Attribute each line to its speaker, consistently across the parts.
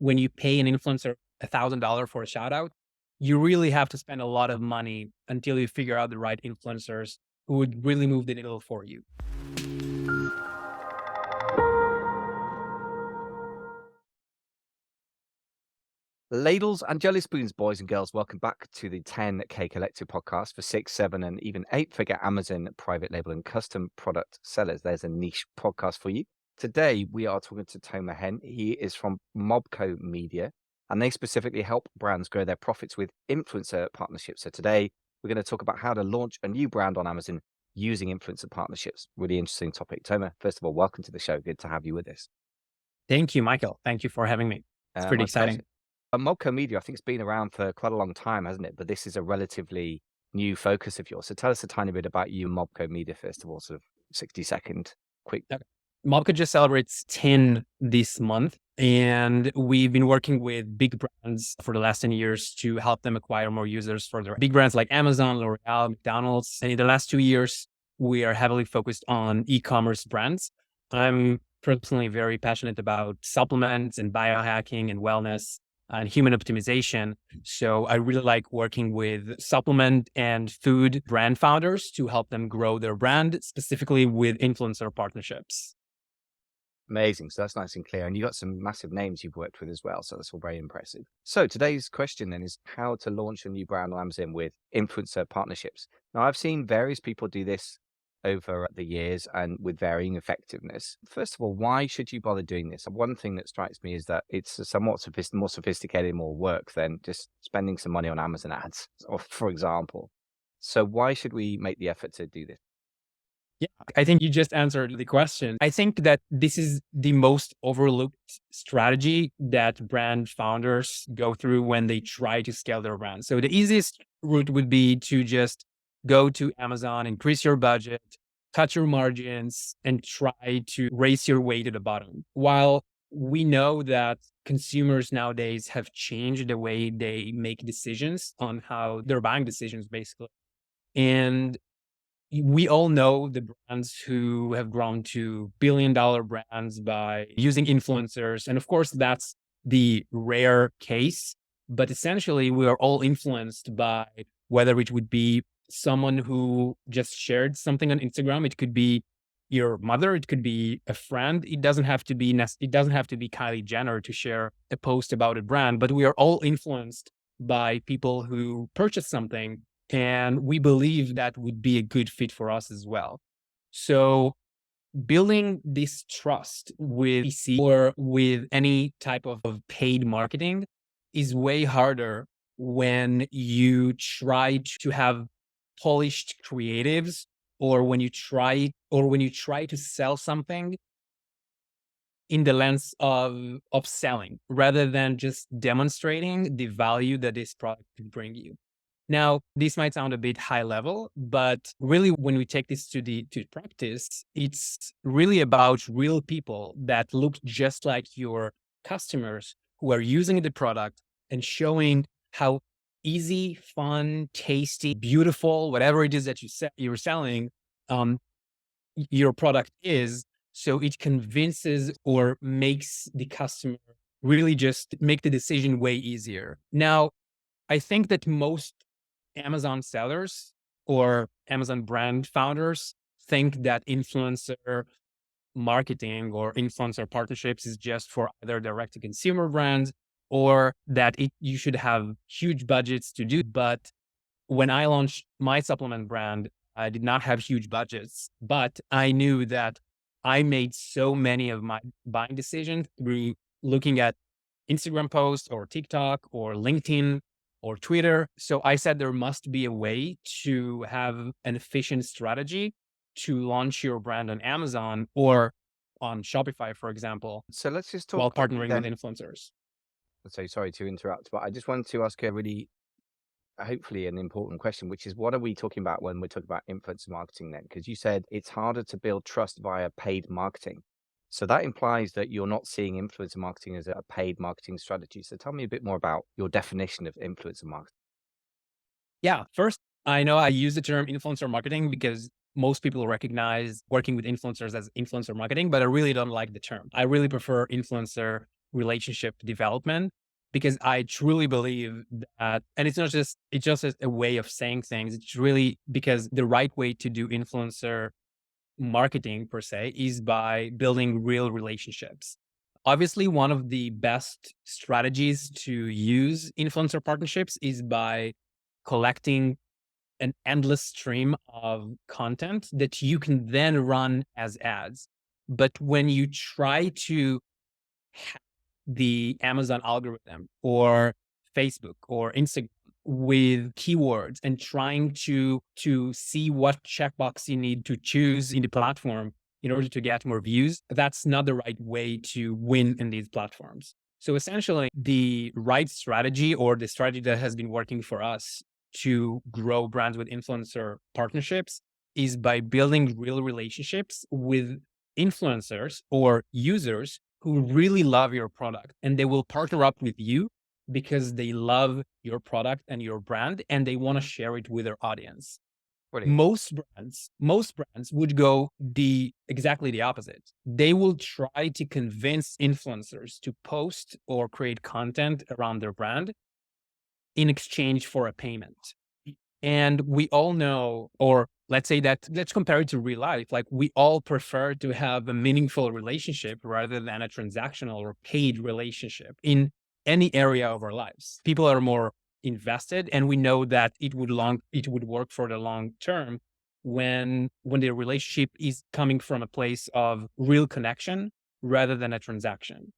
Speaker 1: when you pay an influencer $1,000 for a shout out, you really have to spend a lot of money until you figure out the right influencers who would really move the needle for you.
Speaker 2: Ladles and jelly spoons, boys and girls, welcome back to the 10K Collective podcast for 6, 7, and even 8-figure Amazon private label and custom product sellers. There's a niche podcast for you. Today, we are talking to Toma Hen. He is from Mobco Media, and they specifically help brands grow their profits with influencer partnerships. So today, we're going to talk about how to launch a new brand on Amazon using influencer partnerships. Really interesting topic. Toma, first of all, welcome to the show. Good to have you with us.
Speaker 1: Thank you, Michael. Thank you for having me. It's pretty
Speaker 2: My
Speaker 1: exciting.
Speaker 2: pleasure. Mobco Media, I think it's been around for quite a long time, hasn't it? But this is a relatively new focus of yours. So tell us a tiny bit about you and Mobco Media, first of all, sort of 60-second quick.
Speaker 1: Okay. Mobco just celebrates 10 this month, and we've been working with big brands for the last 10 years to help them acquire more users for their big brands like Amazon, L'Oreal, McDonald's. And in the last 2 years, we are heavily focused on e-commerce brands. I'm personally very passionate about supplements and biohacking and wellness and human optimization. So I really like working with supplement and food brand founders to help them grow their brand, specifically with influencer partnerships.
Speaker 2: Amazing. So that's nice and clear. And you got some massive names you've worked with as well. So that's all very impressive. So today's question then is how to launch a new brand on Amazon with influencer partnerships. Now, I've seen various people do this over the years and with varying effectiveness. First of all, why should you bother doing this? One thing that strikes me is that it's a somewhat more sophisticated, more work than just spending some money on Amazon ads, or for example. So why should we make the effort to do this?
Speaker 1: Yeah, I think you just answered the question. I think that this is the most overlooked strategy that brand founders go through when they try to scale their brand. So the easiest route would be to just go to Amazon, increase your budget, cut your margins, and try to race your way to the bottom. While we know that consumers nowadays have changed the way they make decisions on how they're buying decisions, basically. And we all know the brands who have grown to billion-dollar brands by using influencers. And of course, that's the rare case. But essentially, we are all influenced by whether it would be someone who just shared something on Instagram. It could be your mother. It could be a friend. It doesn't have to be Kylie Jenner to share a post about a brand. But we are all influenced by people who purchase something, and we believe that would be a good fit for us as well. So building this trust with PC or with any type of paid marketing is way harder when you try to have polished creatives, or when you try to sell something in the lens of selling rather than just demonstrating the value that this product could bring you. Now, this might sound a bit high level, but really when we take this to practice, it's really about real people that look just like your customers who are using the product and showing how easy, fun, tasty, beautiful, whatever it is that you're selling, your product is. So it convinces or makes the customer really just make the decision way easier. Now, I think that most Amazon sellers or Amazon brand founders think that influencer marketing or influencer partnerships is just for either direct to consumer brands, or that you should have huge budgets to do. But when I launched my supplement brand, I did not have huge budgets, but I knew that I made so many of my buying decisions through looking at Instagram posts or TikTok or LinkedIn or Twitter. So I said there must be a way to have an efficient strategy to launch your brand on Amazon or on Shopify, for example,
Speaker 2: So let's just
Speaker 1: while
Speaker 2: talk
Speaker 1: partnering with
Speaker 2: then.
Speaker 1: influencers.
Speaker 2: So sorry to interrupt, but I just wanted to ask a really, hopefully an important question, which is what are we talking about when we're talking about influencer marketing then? Because you said it's harder to build trust via paid marketing. So that implies that you're not seeing influencer marketing as a paid marketing strategy. So tell me a bit more about your definition of influencer marketing.
Speaker 1: Yeah, first, I know I use the term influencer marketing because most people recognize working with influencers as influencer marketing, but I really don't like the term. I really prefer influencer relationship development, because I truly believe that, and it's just a way of saying things. It's really because the right way to do influencer marketing per se is by building real relationships. Obviously, one of the best strategies to use influencer partnerships is by collecting an endless stream of content that you can then run as ads. But when you try to hack the Amazon algorithm or Facebook or Instagram with keywords and trying to see what checkbox you need to choose in the platform in order to get more views, that's not the right way to win in these platforms. So essentially, the right strategy, or the strategy that has been working for us to grow brands with influencer partnerships, is by building real relationships with influencers or users who really love your product, and they will partner up with you because they love your product and your brand, and they want to share it with their audience.
Speaker 2: Brilliant.
Speaker 1: Most brands would go exactly the opposite. They will try to convince influencers to post or create content around their brand in exchange for a payment. And we all know, or let's say that, let's compare it to real life. Like, we all prefer to have a meaningful relationship rather than a transactional or paid relationship in any area of our lives. People are more invested, and we know that it would work for the long term when the relationship is coming from a place of real connection rather than a transaction.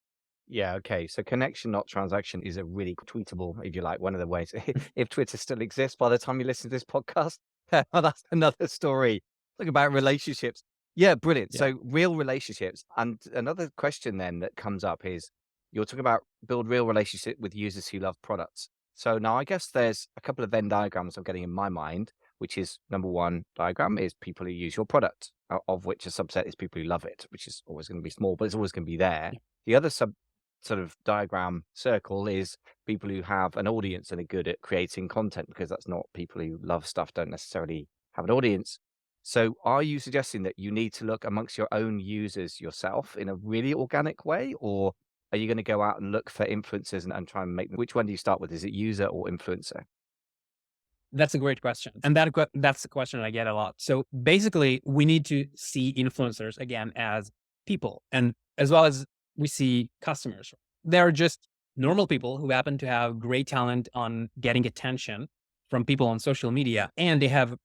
Speaker 2: Yeah, okay. So connection, not transaction, is a really tweetable, if you like, one of the ways. If Twitter still exists by the time you listen to this podcast, well, that's another story. Talk about relationships. Yeah, brilliant.
Speaker 1: Yeah.
Speaker 2: So real relationships. And another question then that comes up is you're talking about build real relationship with users who love products. So now I guess there's a couple of Venn diagrams I'm getting in my mind, which is number one diagram is people who use your product, of which a subset is people who love it, which is always going to be small, but it's always going to be there.
Speaker 1: Yeah.
Speaker 2: The other sort of diagram circle is people who have an audience and are good at creating content, because that's not people who love stuff don't necessarily have an audience. So are you suggesting that you need to look amongst your own users yourself in a really organic way, or are you going to go out and look for influencers and try and make them? Which one do you start with? Is it user or influencer?
Speaker 1: That's a great question. And that's the question I get a lot. So basically, we need to see influencers again as people, and as well as we see customers. They're just normal people who happen to have great talent on getting attention from people on social media, and they have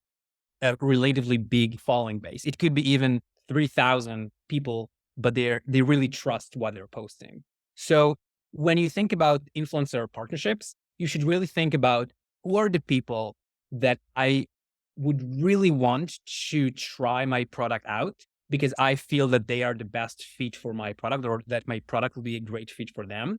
Speaker 1: a relatively big following base. It could be even 3,000 people, but they really trust what they're posting. So when you think about influencer partnerships, you should really think about, who are the people that I would really want to try my product out, because I feel that they are the best fit for my product, or that my product will be a great fit for them.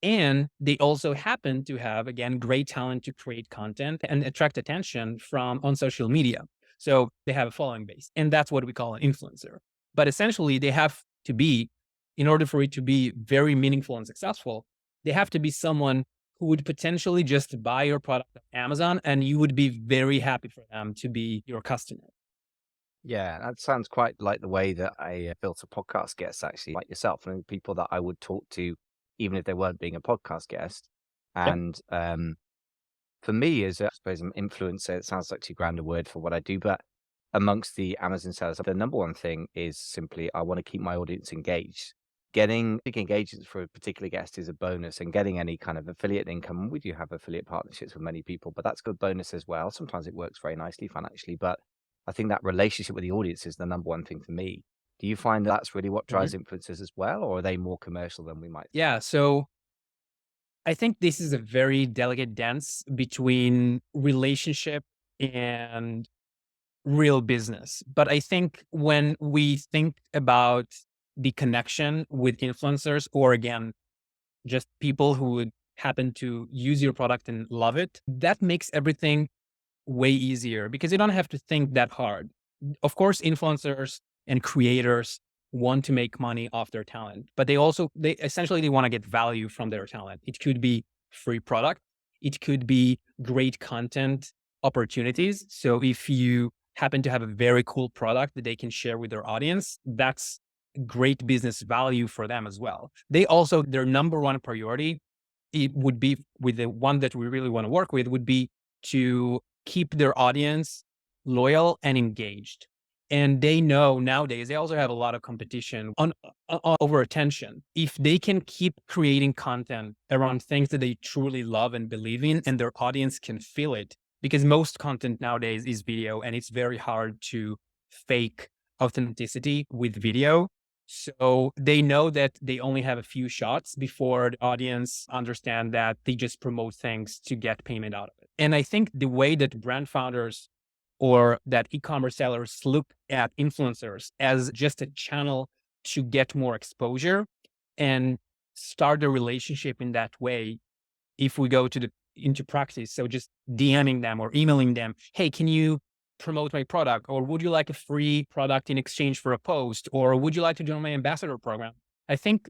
Speaker 1: And they also happen to have, again, great talent to create content and attract attention from on social media. So they have a following base, and that's what we call an influencer. But essentially, they have to be, in order for it to be very meaningful and successful, they have to be someone who would potentially just buy your product on Amazon, and you would be very happy for them to be your customer.
Speaker 2: Yeah, that sounds quite like the way that a filter podcast guest, actually, like yourself, and people that I would talk to, even if they weren't being a podcast guest.
Speaker 1: Yeah.
Speaker 2: And for me, as I suppose an influencer, it sounds like too grand a word for what I do, but amongst the Amazon sellers, the number one thing is simply I want to keep my audience engaged. Getting big engagements for a particular guest is a bonus, and getting any kind of affiliate income. We do have affiliate partnerships with many people, but that's a good bonus as well. Sometimes it works very nicely financially, but I think that relationship with the audience is the number one thing for me. Do you find that that's really what
Speaker 1: Mhm.
Speaker 2: drives influencers as well, or are they more commercial than we might?
Speaker 1: Yeah. So I think this is a very delicate dance between relationship and real business. But I think when we think about the connection with influencers, or again, just people who would happen to use your product and love it, that makes everything way easier, because you don't have to think that hard. Of course, influencers and creators want to make money off their talent, but they essentially they want to get value from their talent. It could be free product, it could be great content opportunities. So if you happen to have a very cool product that they can share with their audience, that's great business value for them as well. They also, their number one priority, it would be with the one that we really want to work with, would be to keep their audience loyal and engaged. And they know nowadays, they also have a lot of competition over attention. If they can keep creating content around things that they truly love and believe in, and their audience can feel it, because most content nowadays is video and it's very hard to fake authenticity with video. So they know that they only have a few shots before the audience understand that they just promote things to get payment out of it. And I think the way that brand founders or that e-commerce sellers look at influencers as just a channel to get more exposure and start a relationship in that way, if we go into practice, so just DMing them or emailing them, hey, can you promote my product? Or would you like a free product in exchange for a post? Or would you like to join my ambassador program? I think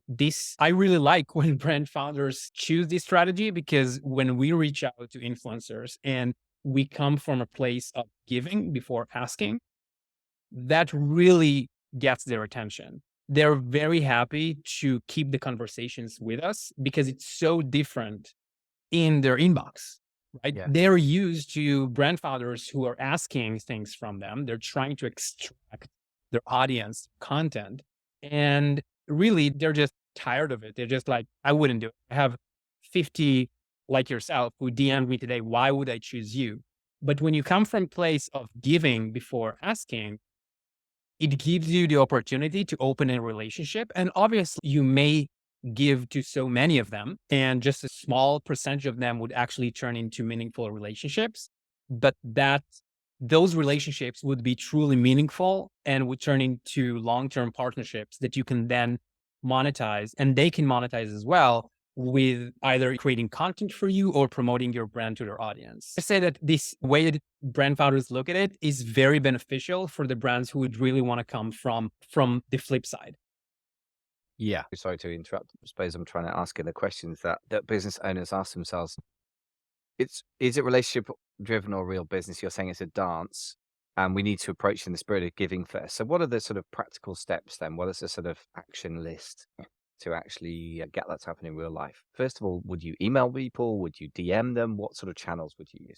Speaker 1: I really like when brand founders choose this strategy, because when we reach out to influencers and we come from a place of giving before asking, that really gets their attention. They're very happy to keep the conversations with us because it's so different in their inbox, right?
Speaker 2: Yeah.
Speaker 1: They're used to brand founders who are asking things from them. They're trying to extract their audience content. And really, they're just tired of it. They're just like, I wouldn't do it. I have 50 like yourself who DM'd me today. Why would I choose you? But when you come from a place of giving before asking, it gives you the opportunity to open a relationship. And obviously, you may give to so many of them, and just a small percentage of them would actually turn into meaningful relationships. But those relationships would be truly meaningful and would turn into long-term partnerships that you can then monetize, and they can monetize as well with either creating content for you or promoting your brand to their audience. I say that this way that brand founders look at it is very beneficial for the brands who would really want to come from the flip side.
Speaker 2: Yeah. Sorry to interrupt. I suppose I'm trying to ask in the questions that business owners ask themselves. Is it relationship driven or real business? You're saying it's a dance, and we need to approach in the spirit of giving first. So what are the sort of practical steps then? What is the sort of action list to actually get that to happen in real life? First of all, would you email people? Would you DM them? What sort of channels would you use?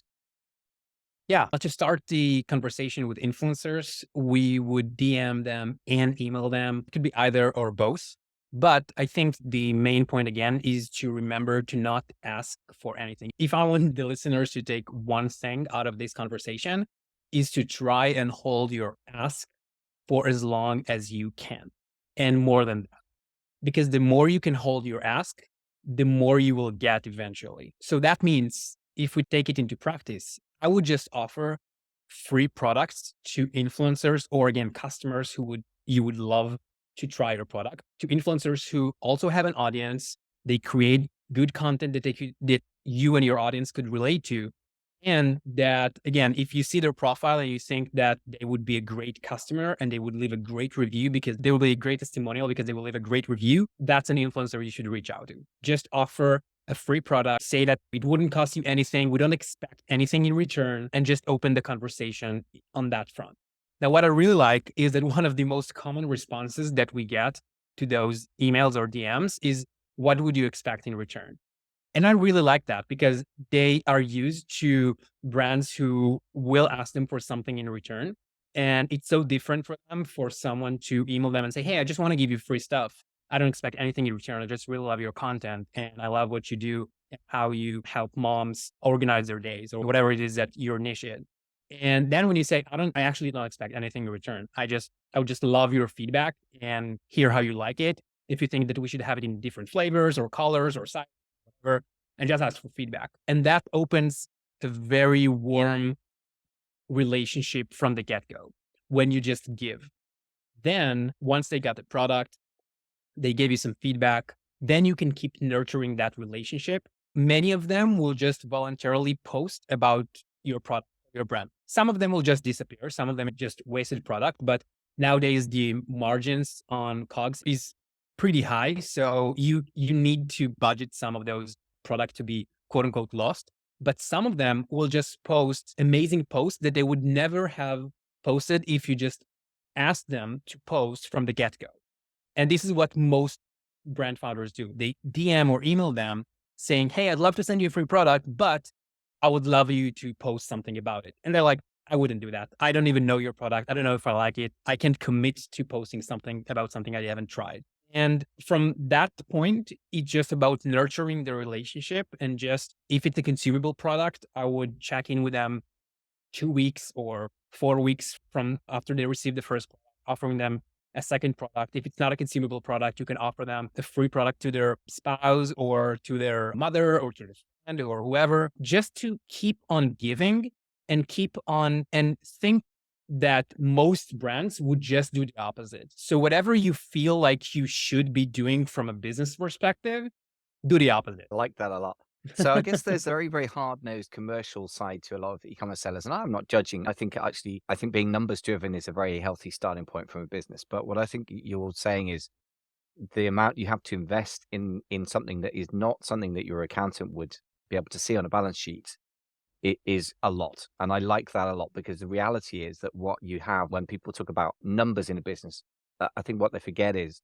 Speaker 1: Yeah, to start the conversation with influencers, we would DM them and email them. It could be either or both. But I think the main point again is to remember to not ask for anything. If I want the listeners to take one thing out of this conversation, is to try and hold your ask for as long as you can, and more than that. Because the more you can hold your ask, the more you will get eventually. So that means if we take it into practice, I would just offer free products to influencers, or again, customers you would love to try your product, to influencers who also have an audience. They create good content that you and your audience could relate to. And that, again, if you see their profile and you think that they would be a great customer and they would leave a great review because they will be a great testimonial because they will leave a great review, that's an influencer you should reach out to. Just offer a free product, say that it wouldn't cost you anything. We don't expect anything in return, and just open the conversation on that front. Now, what I really like is that one of the most common responses that we get to those emails or DMs is, what would you expect in return? And I really like that because they are used to brands who will ask them for something in return. And it's so different for them for someone to email them and say, hey, I just want to give you free stuff. I don't expect anything in return. I just really love your content. And I love what you do and how you help moms organize their days or whatever it is that your niche is. And then when you say, I actually don't expect anything in return. I would just love your feedback and hear how you like it. If you think that we should have it in different flavors or colors or sizes, and just ask for feedback. And that opens a very warm relationship from the get-go when you just give. Then once they got the product, they gave you some feedback, then you can keep nurturing that relationship. Many of them will just voluntarily post about your product, your brand. Some of them will just disappear. Some of them just wasted product. But nowadays, the margins on COGS is pretty high. So you need to budget some of those product to be quote unquote lost. But some of them will just post amazing posts that they would never have posted if you just asked them to post from the get-go. And this is what most brand founders do. They DM or email them saying, hey, I'd love to send you a free product, but I would love you to post something about it. And they're like, I wouldn't do that. I don't even know your product. I don't know if I like it. I can't commit to posting something about something I haven't tried. And from that point, it's just about nurturing the relationship. And just if it's a consumable product, I would check in with them 2 weeks or 4 weeks from after they receive the first product, offering them a second product. If it's not a consumable product, you can offer them a free product to their spouse or to their mother or to their friend or whoever, just to keep on giving and keep on and think that most brands would just do the opposite. So whatever you feel like you should be doing from a business perspective, do the opposite.
Speaker 2: I like that a lot. So I guess there's a very, very hard-nosed commercial side to a lot of e-commerce sellers, and I'm not judging. I think being numbers driven is a very healthy starting point from a business. But what I think you're saying is the amount you have to invest in something that is not something that your accountant would be able to see on a balance sheet, it is a lot. And I like that a lot, because the reality is that what you have when people talk about numbers in a business, I think what they forget is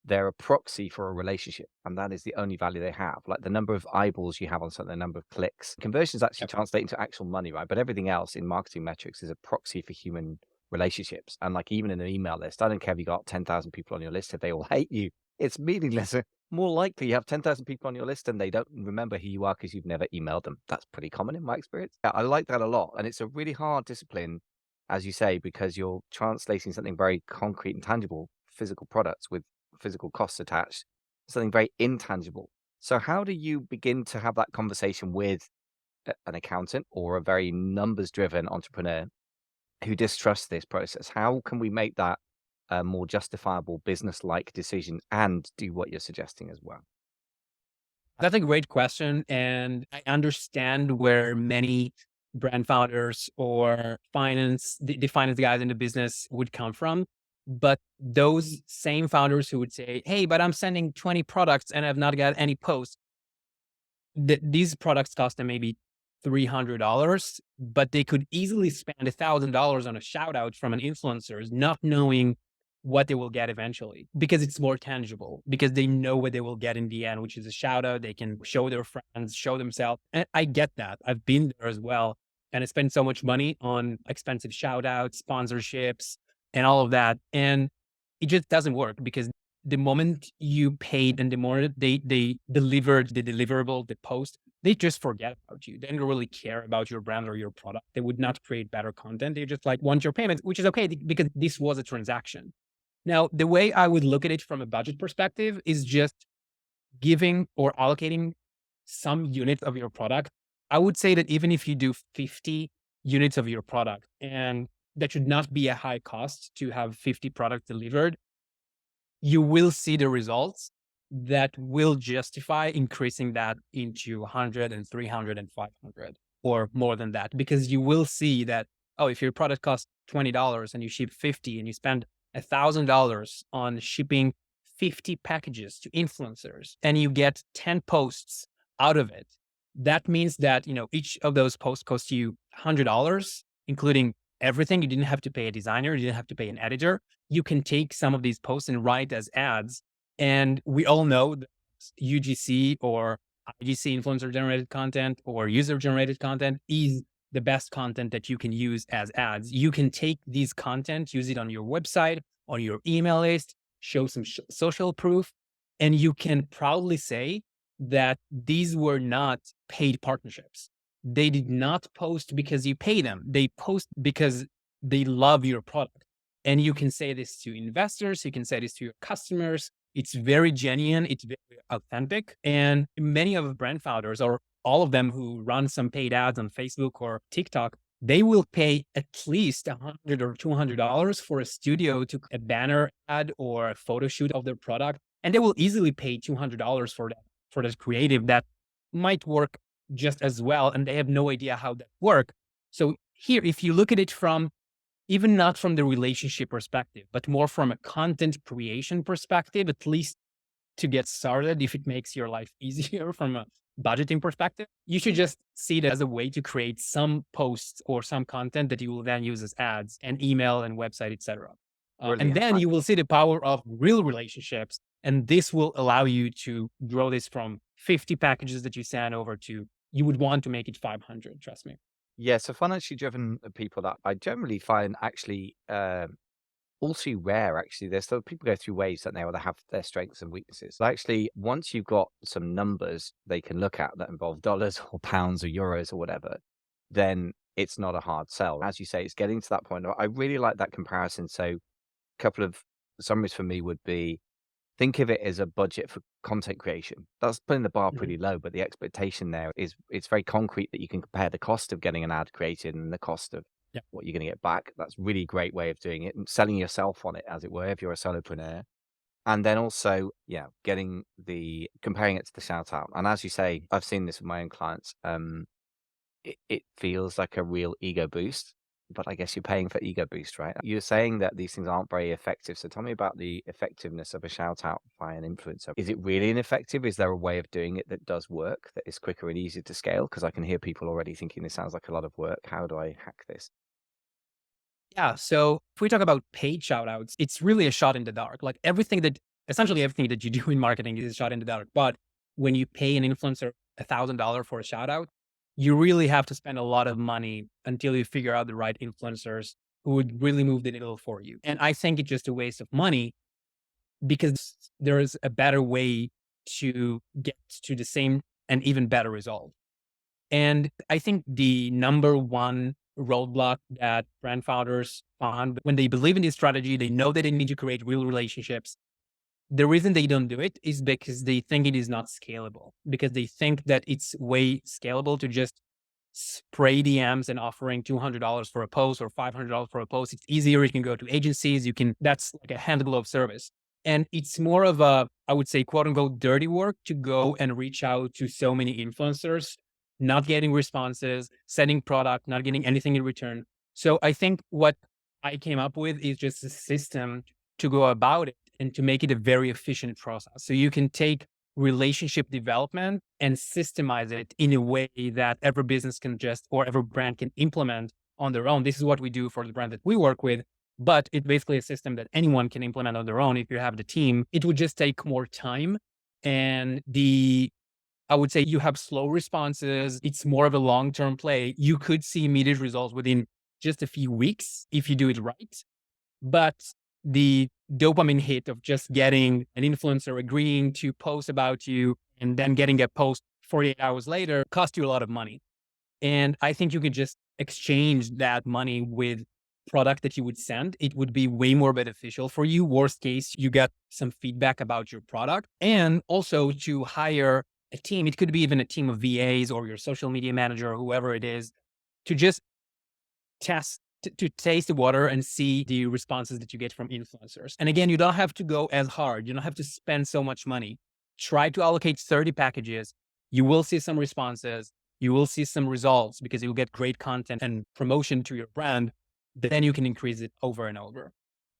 Speaker 2: they're a proxy for a relationship, and that is the only value they have. Like the number of eyeballs you have on something, the number of clicks. Conversions actually translate into actual money, right? But everything else in marketing metrics is a proxy for human relationships. And like even in an email list, I don't care if you got 10,000 people on your list, if they all hate you, it's meaningless. More likely you have 10,000 people on your list and they don't remember who you are because you've never emailed them. That's pretty common in my experience. Yeah, I like that a lot. And it's a really hard discipline, as you say, because you're translating something very concrete and tangible, physical products with physical costs attached, something very intangible. So how do you begin to have that conversation with an accountant or a very numbers driven entrepreneur who distrusts this process? How can we make that a more justifiable business like decision and do what you're suggesting as well?
Speaker 1: That's a great question. And I understand where many brand founders or the finance guys in the business would come from. But those same founders who would say, hey, but I'm sending 20 products and I've not got any posts. These products cost them maybe $300, but they could easily spend $1,000 on a shout out from an influencer, not knowing what they will get eventually, because it's more tangible, because they know what they will get in the end, which is a shout out. They can show their friends, show themselves. And I get that. I've been there as well. And I spent so much money on expensive shout outs, sponsorships, and all of that. And it just doesn't work, because the moment you paid and the more they delivered the deliverable, the post, they just forget about you. They don't really care about your brand or your product. They would not create better content. They just like want your payment, which is okay because this was a transaction. Now, the way I would look at it from a budget perspective is just giving or allocating some units of your product. I would say that even if you do 50 units of your product, and that should not be a high cost to have 50 products delivered, you will see the results that will justify increasing that into 100 and 300 and 500 or more than that, because you will see that, oh, if your product costs $20 and you ship 50 and you spend $1,000 on shipping 50 packages to influencers and you get 10 posts out of it, that means that, each of those posts costs you $100, including everything. You didn't have to pay a designer. You didn't have to pay an editor. You can take some of these posts and write as ads. And we all know that UGC or IGC, influencer generated content or user generated content, is the best content that you can use as ads. You can take these content, use it on your website, on your email list, show some social proof, and you can proudly say that these were not paid partnerships. They did not post because you pay them. They post because they love your product. And you can say this to investors. You can say this to your customers. It's very genuine. It's very authentic. And many of the brand founders, or all of them who run some paid ads on Facebook or TikTok, they will pay at least $100 or $200 for a studio to a banner ad or a photo shoot of their product. And they will easily pay $200 for that creative that might work just as well. And they have no idea how that works. So here, if you look at it from even not from the relationship perspective, but more from a content creation perspective, at least to get started, if it makes your life easier from a budgeting perspective, you should just see it as a way to create some posts or some content that you will then use as ads and email and website, etc. And
Speaker 2: Brilliant.
Speaker 1: then you will see the power of real relationships. And this will allow you to grow this from 50 packages that you send over to, you would want to make it 500, trust me.
Speaker 2: Yeah, so financially driven people that I generally find actually all too rare. Actually, there's still people go through waves that they will have their strengths and weaknesses. But actually, once you've got some numbers they can look at that involve dollars or pounds or euros or whatever, then it's not a hard sell. As you say, it's getting to that point. I really like that comparison. So, a couple of summaries for me would be: think of it as a budget for content creation. That's putting the bar
Speaker 1: Mhm.
Speaker 2: pretty low, but the expectation there is it's very concrete that you can compare the cost of getting an ad created and the cost of
Speaker 1: Yeah.
Speaker 2: what you're going to get back. That's really great way of doing it and selling yourself on it, as it were, if you're a solopreneur. And then also, yeah, getting the comparing it to the shout out. And as you say, I've seen this with my own clients. It feels like a real ego boost, but I guess you're paying for ego boost, right? You're saying that these things aren't very effective. So tell me about the effectiveness of a shout out by an influencer. Is it really ineffective? Is there a way of doing it that does work, that is quicker and easier to scale? Because I can hear people already thinking this sounds like a lot of work. How do I hack this?
Speaker 1: Yeah. So if we talk about paid shout outs, it's really a shot in the dark. Like essentially everything that you do in marketing is a shot in the dark. But when you pay an influencer $1,000 for a shout out, you really have to spend a lot of money until you figure out the right influencers who would really move the needle for you. And I think it's just a waste of money because there is a better way to get to the same and even better result. And I think the number one roadblock that brand founders found when they believe in this strategy, they know that they need to create real relationships. The reason they don't do it is because they think it is not scalable, because they think that it's way scalable to just spray DMs and offering $200 for a post or $500 for a post. It's easier. You can go to agencies. That's like a hand glove service. And it's more of a, I would say, quote unquote, dirty work to go and reach out to so many influencers, not getting responses, sending product, not getting anything in return. So I think what I came up with is just a system to go about it and to make it a very efficient process. So you can take relationship development and systemize it in a way that every business can just, or every brand can implement on their own. This is what we do for the brand that we work with, but it's basically a system that anyone can implement on their own if you have the team. It would just take more time. And I would say you have slow responses. It's more of a long-term play. You could see immediate results within just a few weeks if you do it right. But the dopamine hit of just getting an influencer agreeing to post about you and then getting a post 48 hours later cost you a lot of money. And I think you could just exchange that money with product that you would send. It would be way more beneficial for you. Worst case, you get some feedback about your product and also to hire a team. It could be even a team of VAs or your social media manager or whoever it is to just to taste the water and see the responses that you get from influencers. And again, you don't have to go as hard. You don't have to spend so much money. Try to allocate 30 packages. You will see some responses. You will see some results because you'll get great content and promotion to your brand. Then you can increase it over and over.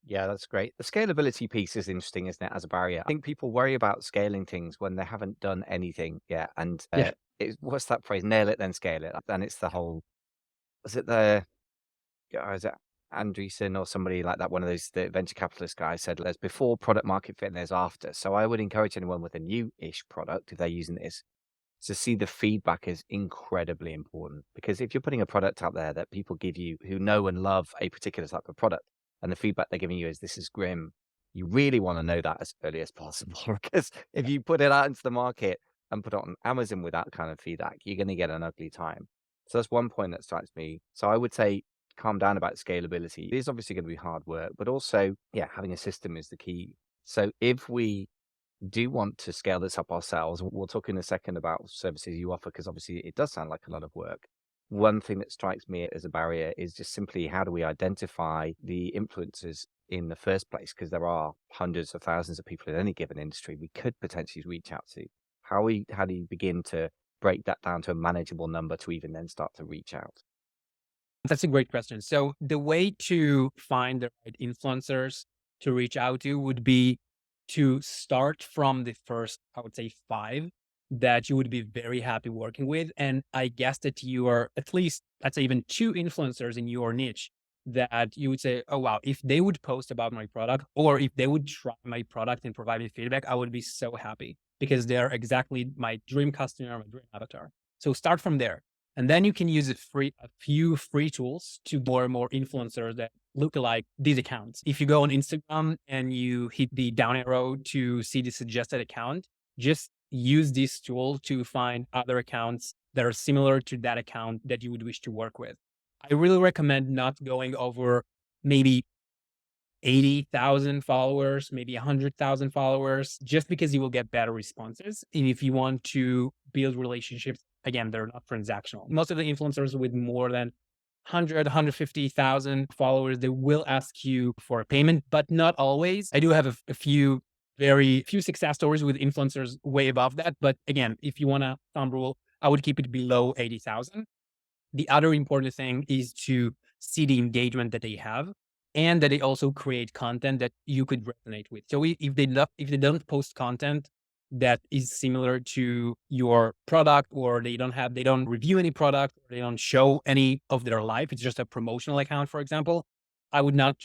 Speaker 2: Yeah, that's great. The scalability piece is interesting, isn't it, as a barrier? I think people worry about scaling things when they haven't done anything yet. And
Speaker 1: Yeah.
Speaker 2: what's that phrase? Nail it, then scale it. And it's the whole, was it the, is it Andreessen or somebody like that? One of those the venture capitalist guys said there's before product market fit and there's after. So I would encourage anyone with a new-ish product, if they're using this, to see the feedback is incredibly important. Because if you're putting a product out there that people give you who know and love a particular type of product, and the feedback they're giving you is this is grim, you really want to know that as early as possible. Because if you put it out into the market and put it on Amazon with that kind of feedback, you're going to get an ugly time. So that's one point that strikes me. So I would say calm down about scalability. It is obviously going to be hard work, but also, yeah, having a system is the key. So if we do want to scale this up ourselves, we'll talk in a second about services you offer, because obviously it does sound like a lot of work. One thing that strikes me as a barrier is just simply how do we identify the influencers in the first place? Because there are hundreds of thousands of people in any given industry we could potentially reach out to. How do you begin to break that down to a manageable number to even then start to reach out?
Speaker 1: That's a great question. So the way to find the right influencers to reach out to would be to start from the first, I would say, five that you would be very happy working with. And I guess that you are at least, I'd say even two influencers in your niche that you would say, oh, wow, if they would post about my product or if they would try my product and provide me feedback, I would be so happy because they're exactly my dream customer, my dream avatar. So start from there. And then you can use a few free tools to more and more influencers that look like these accounts. If you go on Instagram and you hit the down arrow to see the suggested account, just use this tool to find other accounts that are similar to that account that you would wish to work with. I really recommend not going over maybe 80,000 followers, maybe 100,000 followers, just because you will get better responses. And if you want to build relationships, again, they're not transactional. Most of the influencers with more than 100, 150,000 followers, they will ask you for a payment, but not always. I do have a few very few success stories with influencers way above that. But again, if you want a thumb rule, I would keep it below 80,000. The other important thing is to see the engagement that they have and that they also create content that you could resonate with. So if they don't post content that is similar to your product, or they don't review any product, or they don't show any of their life, it's just a promotional account, for example, I would not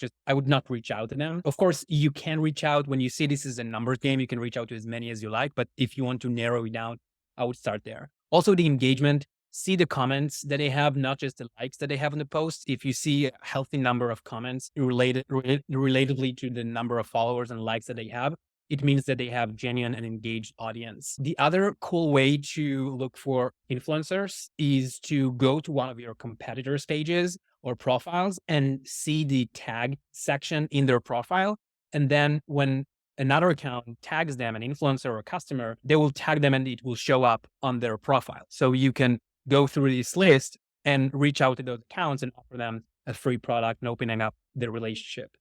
Speaker 1: reach out to them. Of course, you can reach out when you see this is a numbers game. You can reach out to as many as you like, but if you want to narrow it down, I would start there. Also, the engagement. See the comments that they have, not just the likes that they have on the post. If you see a healthy number of comments relatively to the number of followers and likes that they have, it means that they have genuine and engaged audience. The other cool way to look for influencers is to go to one of your competitors' pages or profiles and see the tag section in their profile. And then when another account tags them, an influencer or a customer, they will tag them and it will show up on their profile. So you can go through this list and reach out to those accounts and offer them a free product and opening up the relationship.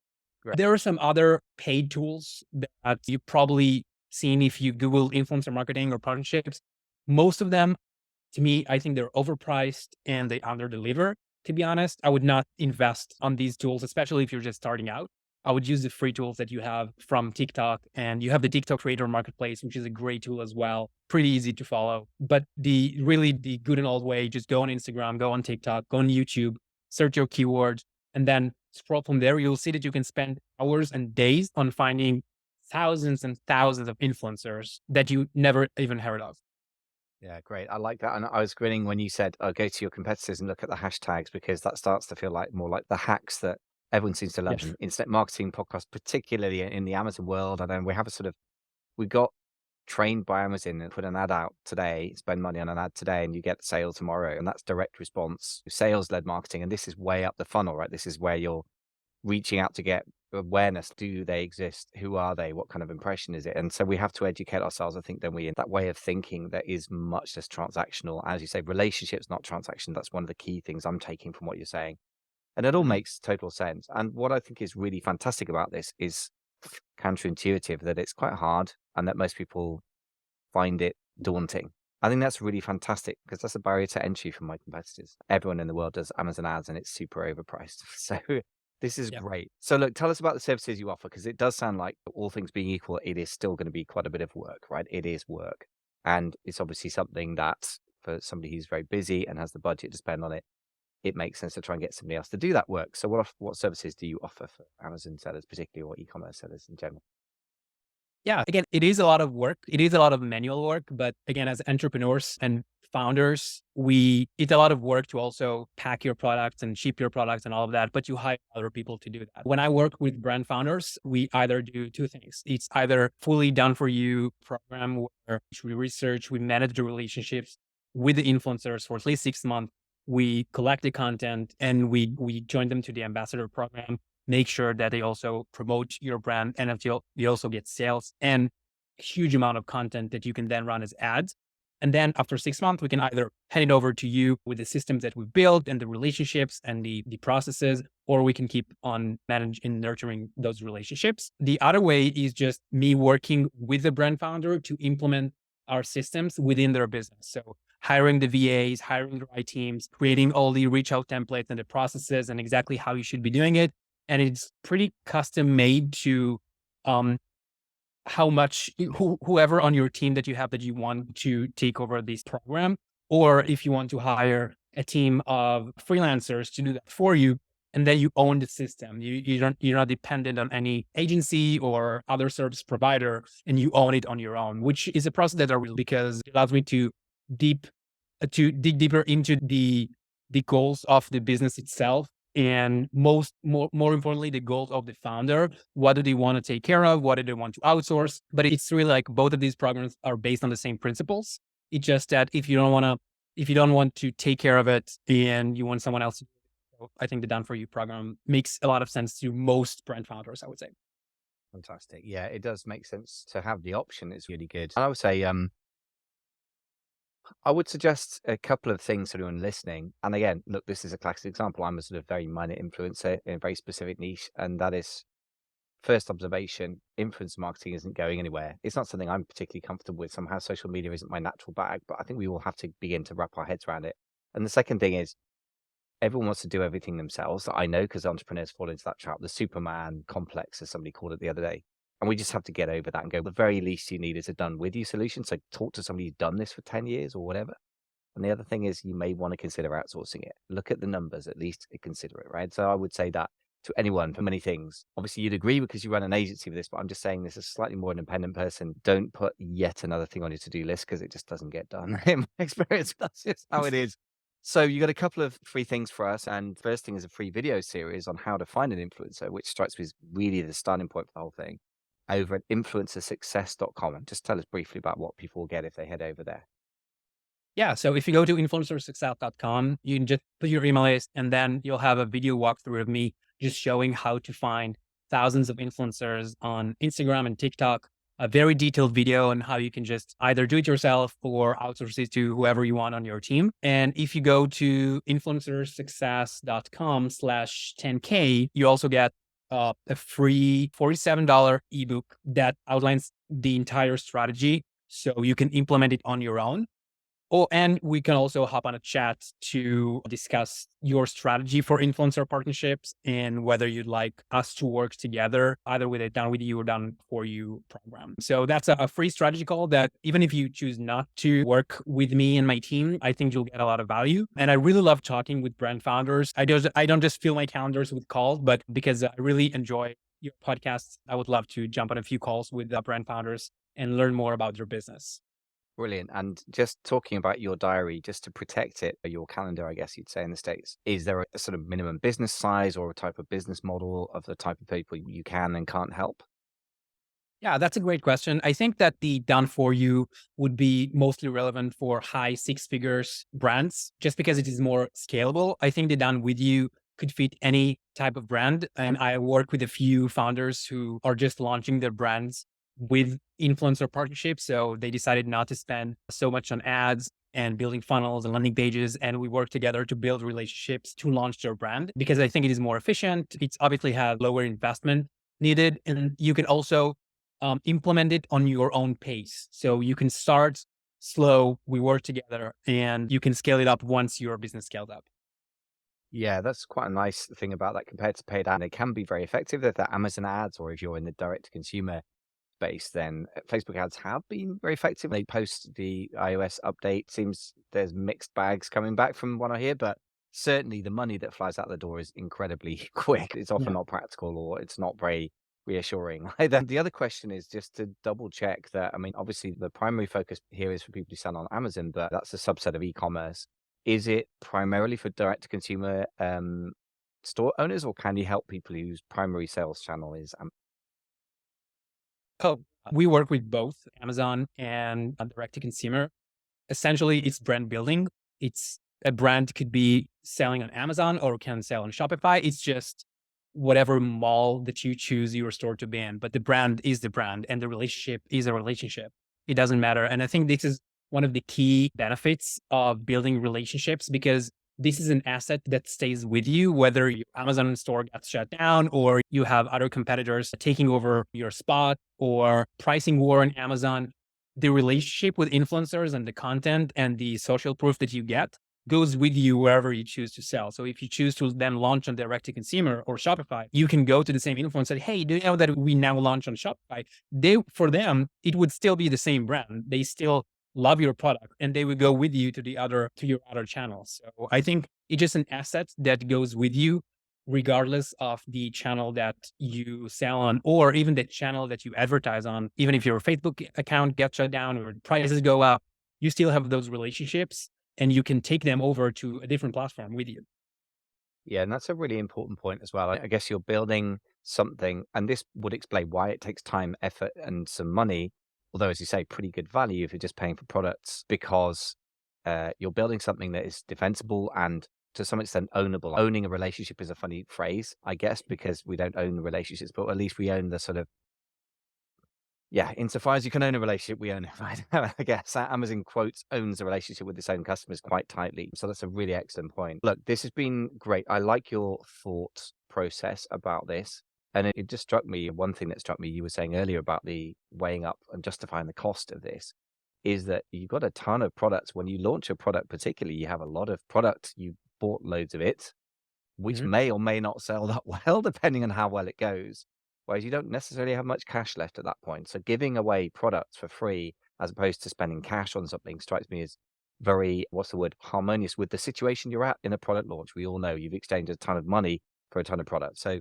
Speaker 2: Great.
Speaker 1: There are some other paid tools that you've probably seen if you Google influencer marketing or partnerships. Most of them, to me, I think they're overpriced and they underdeliver. To be honest, I would not invest on these tools, especially if you're just starting out. I would use the free tools that you have from TikTok, and you have the TikTok Creator Marketplace, which is a great tool as well. Pretty easy to follow. But the good and old way, just go on Instagram, go on TikTok, go on YouTube, search your keywords, and then scroll from there. You'll see that you can spend hours and days on finding thousands and thousands of influencers that you never even heard of.
Speaker 2: Yeah, great. I like that. And I was grinning when you said, go to your competitors and look at the hashtags, because that starts to feel like more like the hacks that everyone seems to love
Speaker 1: Yes.
Speaker 2: in internet marketing podcasts, particularly in the Amazon world. And then we got trained by Amazon and put an ad out today, spend money on an ad today, and you get sale tomorrow. And that's direct response, sales led marketing. And this is way up the funnel, right? This is where you're reaching out to get awareness. Do they exist? Who are they? What kind of impression is it? And so we have to educate ourselves, I think, then we in that way of thinking that is much less transactional. As you say, relationships, not transaction. That's one of the key things I'm taking from what you're saying. And it all makes total sense. And what I think is really fantastic about this is counterintuitive, that it's quite hard and that most people find it daunting. I think that's really fantastic because that's a barrier to entry for my competitors. Everyone in the world does Amazon ads and it's super overpriced. So this is great. So look, tell us about the services you offer, because it does sound like, all things being equal, it is still going to be quite a bit of work, right? It is work. And it's obviously something that for somebody who's very busy and has the budget to spend on it, it makes sense to try and get somebody else to do that work. So what services do you offer for Amazon sellers, particularly, or e-commerce sellers in general?
Speaker 1: Yeah, again, it is a lot of work. It is a lot of manual work, but again, as entrepreneurs and founders, it's a lot of work to also pack your products and ship your products and all of that, but you hire other people to do that. When I work with brand founders, we either do two things. It's either fully done for you program where we research, we manage the relationships with the influencers for at least 6 months. We collect the content and we join them to the ambassador program, make sure that they also promote your brand, and if you also get sales and a huge amount of content that you can then run as ads. And then after 6 months, we can either hand it over to you with the systems that we've built and the relationships and the processes, or we can keep on managing and nurturing those relationships. The other way is just me working with the brand founder to implement our systems within their business. So hiring the VAs, hiring the right teams, creating all the reach out templates and the processes and exactly how you should be doing it. And it's pretty custom made to how much whoever on your team that you have that you want to take over this program, or if you want to hire a team of freelancers to do that for you, and then you own the system. You're not dependent on any agency or other service provider, and you own it on your own, which is a process that I really, because it allows me to dig deeper into the goals of the business itself, and more importantly, the goals of the founder. What do they want to take care of? What do they want to outsource? But it's really like both of these programs are based on the same principles. It's just that if you don't want to take care of it and you want someone else to do it, I think the Done For You program makes a lot of sense to most brand founders, I would say.
Speaker 2: Fantastic. Yeah, it does make sense to have the option. It's really good. And I would say, I would suggest a couple of things to anyone listening. And again, look, this is a classic example. I'm a sort of very minor influencer in a very specific niche, and that is first observation: influence marketing isn't going anywhere. It's not something I'm particularly comfortable with. Somehow social media isn't my natural bag, but I think we all have to begin to wrap our heads around it. And the second thing is, everyone wants to do everything themselves. I know, because entrepreneurs fall into that trap, the Superman complex, as somebody called it the other day. And we just have to get over that and go, the very least you need is a done with you solution. So talk to somebody who's done this for 10 years or whatever. And the other thing is, you may want to consider outsourcing it. Look at the numbers, at least consider it, right? So I would say that to anyone for many things. Obviously, you'd agree because you run an agency with this, but I'm just saying this as a slightly more independent person. Don't put yet another thing on your to-do list, because it just doesn't get done. In my experience, that's just how it is. So you got a couple of free things for us. And first thing is a free video series on how to find an influencer, which strikes me as really the starting point for the whole thing, over at influencersuccess.com. And just tell us briefly about what people will get if they head over there.
Speaker 1: Yeah. So if you go to influencersuccess.com, you can just put your email list, and then you'll have a video walkthrough of me just showing how to find thousands of influencers on Instagram and TikTok, a very detailed video on how you can just either do it yourself or outsource it to whoever you want on your team. And if you go to influencersuccess.com/10K, you also get a free $47 ebook that outlines the entire strategy, so you can implement it on your own. Oh, and we can also hop on a chat to discuss your strategy for influencer partnerships and whether you'd like us to work together, either with a Done With You or Done For You program. So that's a free strategy call that, even if you choose not to work with me and my team, I think you'll get a lot of value. And I really love talking with brand founders. I don't just fill my calendars with calls, but because I really enjoy your podcasts, I would love to jump on a few calls with brand founders and learn more about their business.
Speaker 2: Brilliant. And just talking about your diary, just to protect it, or your calendar, I guess you'd say in the States, is there a sort of minimum business size or a type of business model of the type of people you can and can't help?
Speaker 1: Yeah, that's a great question. I think that the Done For You would be mostly relevant for high six figures brands, just because it is more scalable. I think the Done With You could fit any type of brand. And I work with a few founders who are just launching their brands with influencer partnerships. So they decided not to spend so much on ads and building funnels and landing pages. And we work together to build relationships to launch their brand, because I think it is more efficient. It's obviously have lower investment needed. And you can also implement it on your own pace. So you can start slow, we work together, and you can scale it up once your business scales up.
Speaker 2: Yeah, that's quite a nice thing about that compared to paid ad. They can be very effective if they're Amazon ads, or if you're in the direct to consumer space, then Facebook ads have been very effective. They post the iOS update. Seems there's mixed bags coming back from what I hear, but certainly the money that flies out the door is incredibly quick. It's often
Speaker 1: Yeah.
Speaker 2: not practical, or it's not very reassuring either. The other question is just to double check that, I mean, obviously the primary focus here is for people who sell on Amazon, but that's a subset of e-commerce. Is it primarily for direct to consumer store owners, or can you help people whose primary sales channel is
Speaker 1: Oh, we work with both Amazon and direct to consumer. Essentially, it's brand building. It's a brand could be selling on Amazon or can sell on Shopify. It's just whatever mall that you choose your store to be in. But the brand is the brand, and the relationship is a relationship. It doesn't matter. And I think this is one of the key benefits of building relationships, because this is an asset that stays with you, whether your Amazon store gets shut down or you have other competitors taking over your spot or pricing war on Amazon. The relationship with influencers and the content and the social proof that you get goes with you wherever you choose to sell. So if you choose to then launch on direct to consumer or Shopify, you can go to the same influencer and say, hey, do you know that we now launch on Shopify? For them, it would still be the same brand. They still love your product, and they would go with you to your other channels. So I think it's just an asset that goes with you regardless of the channel that you sell on, or even the channel that you advertise on. Even if your Facebook account gets shut down or prices go up, you still have those relationships and you can take them over to a different platform with you.
Speaker 2: Yeah, and that's a really important point as well. I guess you're building something, and this would explain why it takes time, effort, and some money. Although, as you say, pretty good value if you're just paying for products, because you're building something that is defensible and to some extent ownable. Owning a relationship is a funny phrase, I guess, because we don't own the relationships, but at least we own the sort of, yeah, insofar as you can own a relationship, we own it, right? I guess Amazon quotes owns a relationship with its own customers quite tightly. So that's a really excellent point. Look, this has been great. I like your thought process about this. And it just struck me, one thing that struck me, you were saying earlier about the weighing up and justifying the cost of this, is that you've got a ton of products. When you launch a product, particularly, you have a lot of product, you bought loads of it, which
Speaker 1: Mhm.
Speaker 2: may or may not sell that well, depending on how well it goes. Whereas you don't necessarily have much cash left at that point. So giving away products for free as opposed to spending cash on something strikes me as very, what's the word, harmonious with the situation you're at in a product launch. We all know you've exchanged a ton of money for a ton of products. So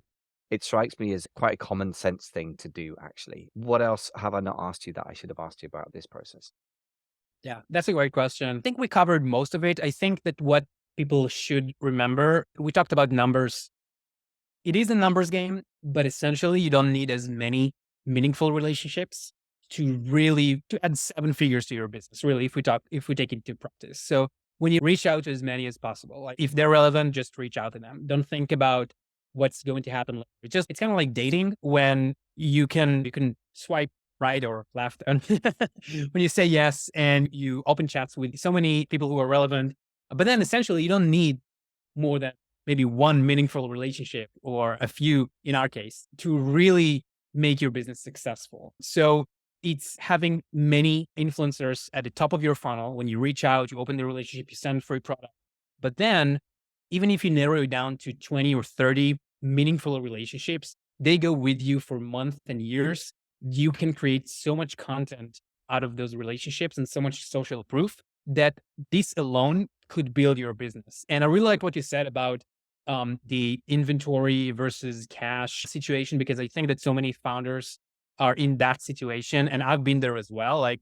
Speaker 2: it strikes me as quite a common sense thing to do, actually. What else have I not asked you that I should have asked you about this process?
Speaker 1: Yeah, that's a great question. I think we covered most of it. I think that what people should remember, we talked about numbers. It is a numbers game, but essentially you don't need as many meaningful relationships to add seven figures to your business. Really, if we take it to practice. So when you reach out to as many as possible, like if they're relevant, just reach out to them. Don't think about what's going to happen later. It's kind of like dating when you can swipe right or left and when you say yes and you open chats with so many people who are relevant, but then essentially you don't need more than maybe one meaningful relationship or a few in our case to really make your business successful. So it's having many influencers at the top of your funnel. When you reach out, you open the relationship, you send free product. But then even if you narrow it down to 20 or 30 meaningful relationships, they go with you for months and years. You can create so much content out of those relationships and so much social proof that this alone could build your business. And I really like what you said about the inventory versus cash situation, because I think that so many founders are in that situation. And I've been there as well. Like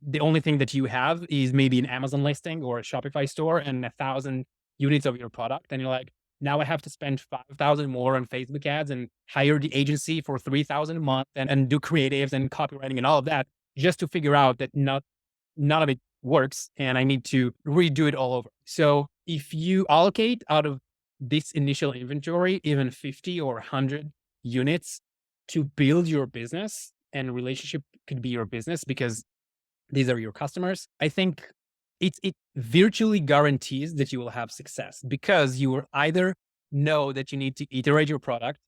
Speaker 1: the only thing that you have is maybe an Amazon listing or a Shopify store and 1,000 units of your product. And you're like, now I have to spend 5,000 more on Facebook ads and hire the agency for 3,000 a month and do creatives and copywriting and all of that just to figure out that none of it works and I need to redo it all over. So if you allocate out of this initial inventory, even 50 or 100 units to build your business, and relationship could be your business because these are your customers, I think it virtually guarantees that you will have success because you will either know that you need to iterate your product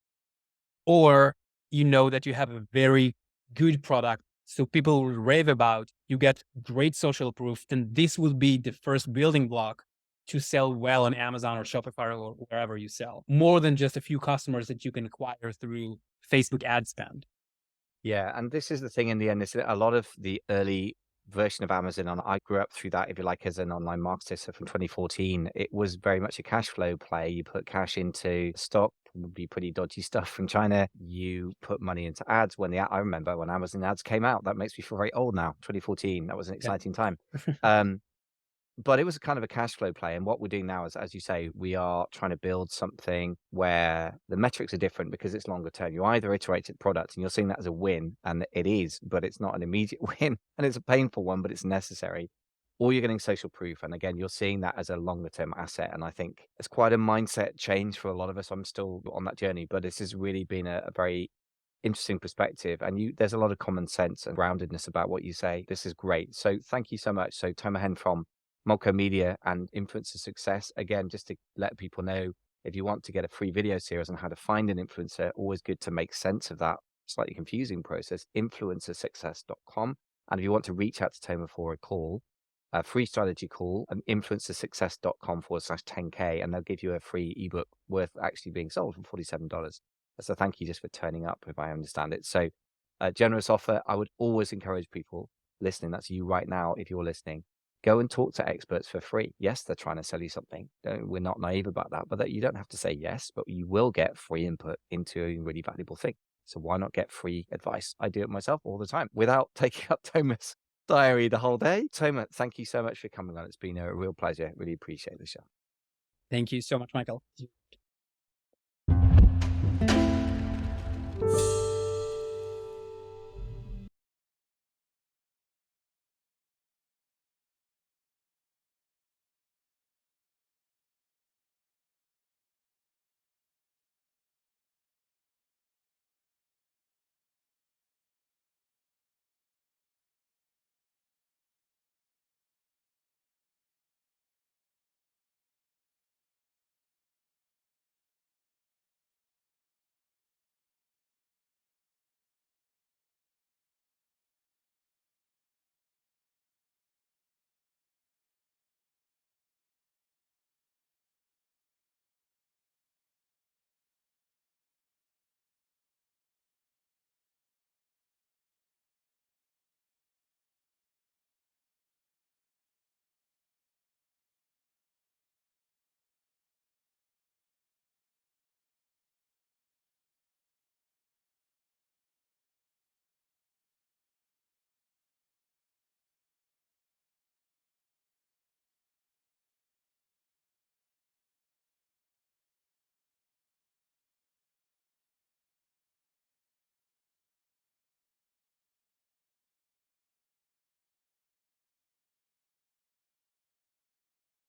Speaker 1: or you know that you have a very good product so people will rave about, you get great social proof, then this will be the first building block to sell well on Amazon or Shopify or wherever you sell, more than just a few customers that you can acquire through Facebook ad spend.
Speaker 2: Yeah, and this is the thing in the end, is that a lot of the early version of Amazon, and I grew up through that, if you like, as an online marketer. So from 2014, it was very much a cash flow play. You put cash into stock, would be pretty dodgy stuff from China. You put money into ads when I remember when Amazon ads came out. That makes me feel very old now. 2014, that was an
Speaker 1: Yeah.
Speaker 2: exciting time. Um, but it was kind of a cash flow play. And what we're doing now is, as you say, we are trying to build something where the metrics are different because it's longer term. You either iterate product and you're seeing that as a win, and it is, but it's not an immediate win. And it's a painful one, but it's necessary. Or you're getting social proof. And again, you're seeing that as a longer term asset. And I think it's quite a mindset change for a lot of us. I'm still on that journey, but this has really been a very interesting perspective. And there's a lot of common sense and groundedness about what you say. This is great. So thank you so much. So Tomer Hen from Mobco Media and Influencer Success. Again, just to let people know, if you want to get a free video series on how to find an influencer, always good to make sense of that slightly confusing process, influencersuccess.com. And if you want to reach out to Tomer for a call, a free strategy call, influencersuccess.com/10K, and they'll give you a free ebook worth actually being sold for $47. So thank you just for turning up, if I understand it. So a generous offer. I would always encourage people listening, that's you right now, if you're listening, Go and talk to experts for free. Yes, they're trying to sell you something. We're not naive about that, but that you don't have to say yes, but you will get free input into a really valuable thing. So why not get free advice? I do it myself all the time without taking up Thomas' diary the whole day. Thomas, thank you so much for coming on. It's been a real pleasure. Really appreciate the show.
Speaker 1: Thank you so much, Michael.